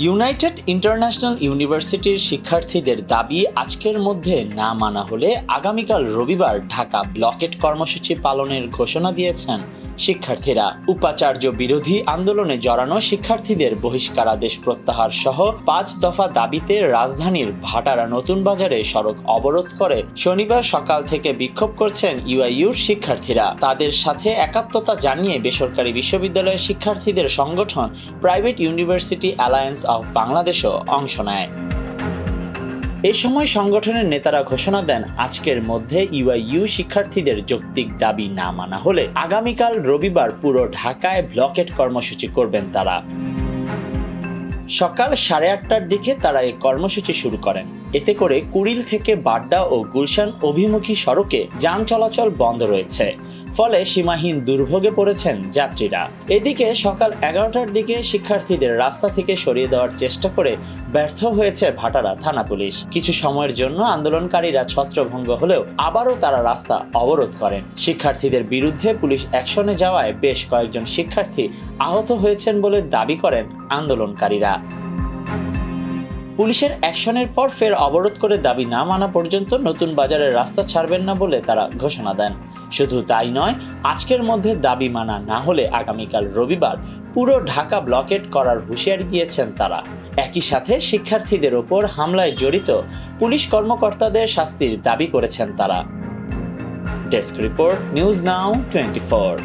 United international ইউনিভার্সিটির শিক্ষার্থীদের দাবি আজকের মধ্যে না মানা হলে আগামীকাল রবিবার ঢাকা ব্লকেট কর্মসূচি পালনের ঘোষণা দিয়েছেন শিক্ষার্থীরা। উপাচার্য বিরোধী আন্দোলনে জড়ানো শিক্ষার্থীদের বহিষ্কারাদেশ প্রত্যাহার সহ 5 দফা দাবিতে রাজধানীর ভাটারা নতুন বাজারে সড়ক অবরোধ করে শনিবার সকাল থেকে বিক্ষোভ করছেন ইউআইইউর শিক্ষার্থীরা। তাদের সাথে একাত্মতা জানিয়ে বেসরকারি বিশ্ববিদ্যালয়ের শিক্ষার্থীদের সংগঠন প্রাইভেট ইউনিভার্সিটি অ্যালায়েন্স অফ বাংলাদেশও অংশ নেয়। এ সময় সংগঠনের নেতারা ঘোষণা দেন, আজকের মধ্যে ইউআইইউ শিক্ষার্থীদের যৌক্তিক দাবি না মানা হলে আগামীকাল রবিবার পুরো ঢাকায় ব্লকেট কর্মসূচি করবেন তারা। সকাল 8:30টার দিকে তারা এই কর্মসূচি শুরু করেন। এতে করে কুড়িল থেকে বাড্ডা ও গুলশান অভিমুখী সড়কে যান চলাচল বন্ধ রয়েছে, ফলে সীমাহীন দুর্ভোগে পড়েছেন যাত্রীরা। এদিকে সকাল 11টার দিকে শিক্ষার্থীদের রাস্তা থেকে সরিয়ে দেওয়ার চেষ্টা করে ব্যর্থ হয়েছে ভাটারা থানা পুলিশ। কিছু সময়ের জন্য আন্দোলনকারীরা ছত্রভঙ্গ হলেও আবারও তারা রাস্তা অবরোধ করেন। শিক্ষার্থীদের বিরুদ্ধে পুলিশ অ্যাকশনে যাওয়ায় বেশ কয়েকজন শিক্ষার্থী আহত হয়েছেন বলে দাবি করেন আন্দোলনকারীরা। পুলিশের অ্যাকশনের পর ফের অবরোধ করে দাবি না মানা পর্যন্ত নতুন বাজারের রাস্তা ছাড়বেন না বলে তারা ঘোষণা দেন। শুধু তাই নয়, আজকের মধ্যে দাবি মানা না হলে আগামীকাল রবিবার পুরো ঢাকা ব্লকেট করার হুঁশিয়ারি দিয়েছেন তারা। একই সাথে শিক্ষার্থীদের ওপর হামলায় জড়িত পুলিশ কর্মকর্তাদের শাস্তির দাবি করেছেন তারা। Desk report, news now 24।